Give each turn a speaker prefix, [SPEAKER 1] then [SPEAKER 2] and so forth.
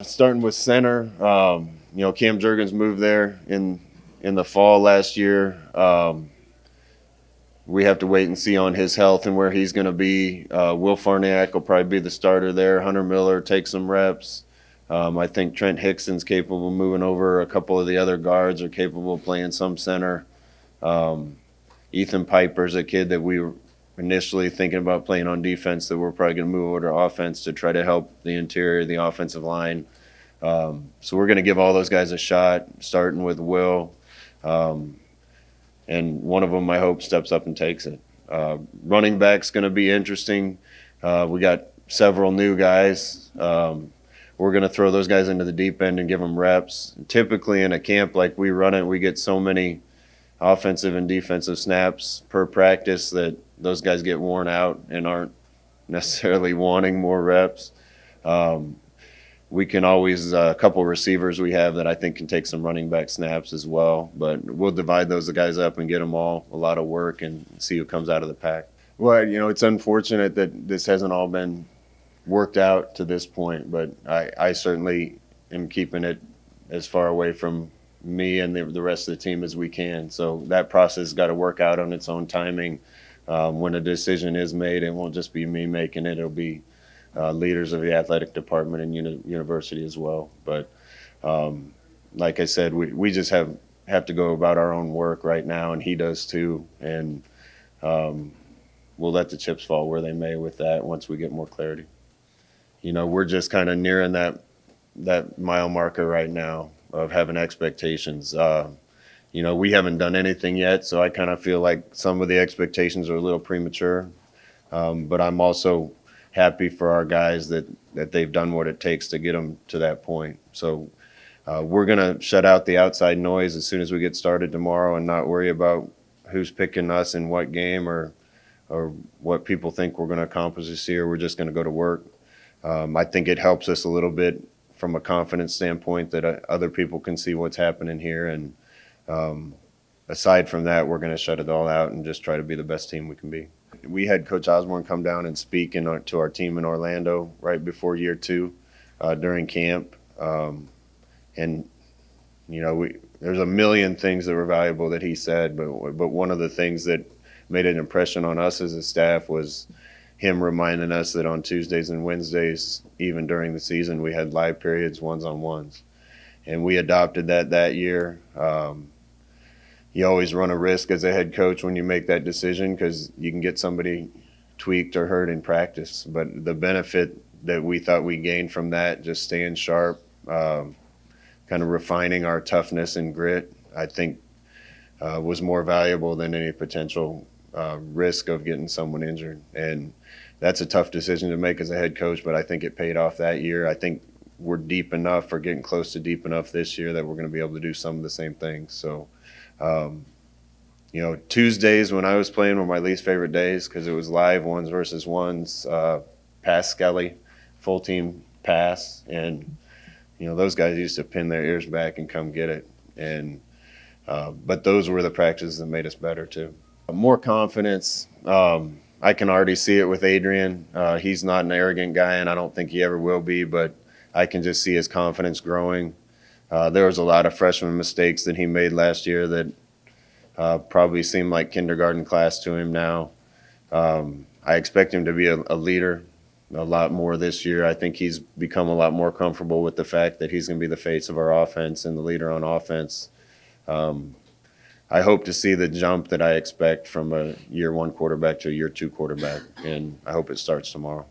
[SPEAKER 1] Starting with center, Cam Jurgens moved there in the fall last year. We have to wait and see on his health and where he's going to be. Will Farniak will probably be the starter there. Hunter Miller takes some reps. I think Trent Hickson's capable of moving over. A couple of the other guards are capable of playing some center. Ethan Piper's a kid that we were initially thinking about playing on defense that we're probably going to move over to offense to try to help the interior, the offensive line. So we're going to give all those guys a shot, starting with Will. And one of them, I hope, steps up and takes it. Running back's going to be interesting. We got several new guys. We're going to throw those guys into the deep end and give them reps. Typically in a camp like we run it, we get so many offensive and defensive snaps per practice that those guys get worn out and aren't necessarily wanting more reps. We can always a couple receivers we have that I think can take some running back snaps as well. But we'll divide those guys up and get them all a lot of work and see who comes out of the pack. Well, it's unfortunate that this hasn't all been worked out to this point, but I certainly am keeping it as far away from me and the rest of the team as we can. So that process has got to work out on its own timing. When a decision is made, it won't just be me making it. It'll be leaders of the athletic department and university as well. But like I said, we just have to go about our own work right now, and he does too. And we'll let the chips fall where they may with that once we get more clarity. We're just kind of nearing that mile marker right now of having expectations. We haven't done anything yet, so I kind of feel like some of the expectations are a little premature. But I'm also happy for our guys that they've done what it takes to get them to that point. So we're going to shut out the outside noise as soon as we get started tomorrow and not worry about who's picking us in what game or what people think we're going to accomplish this year. We're just going to go to work. I think it helps us a little bit from a confidence standpoint that other people can see what's happening here. And aside from that, we're going to shut it all out and just try to be the best team we can be. We had Coach Osborne come down and speak to our team in Orlando right before year two during camp. And there's a million things that were valuable that he said, but one of the things that made an impression on us as a staff was him reminding us that on Tuesdays and Wednesdays, even during the season, we had live periods, ones-on-ones. And we adopted that year. You always run a risk as a head coach when you make that decision because you can get somebody tweaked or hurt in practice. But the benefit that we thought we gained from that, just staying sharp, kind of refining our toughness and grit, I think was more valuable than any potential risk of getting someone injured. And that's a tough decision to make as a head coach, but I think it paid off that year. I think we're deep enough or getting close to deep enough this year that we're going to be able to do some of the same things. So, Tuesdays when I was playing were my least favorite days because it was live ones versus ones, pass Skelly, full team pass. And, those guys used to pin their ears back and come get it. And but those were the practices that made us better too. More confidence. I can already see it with Adrian. He's not an arrogant guy, and I don't think he ever will be, but I can just see his confidence growing. There was a lot of freshman mistakes that he made last year that probably seem like kindergarten class to him now. I expect him to be a leader a lot more this year. I think he's become a lot more comfortable with the fact that he's going to be the face of our offense and the leader on offense. I hope to see the jump that I expect from a year one quarterback to a year two quarterback, and I hope it starts tomorrow.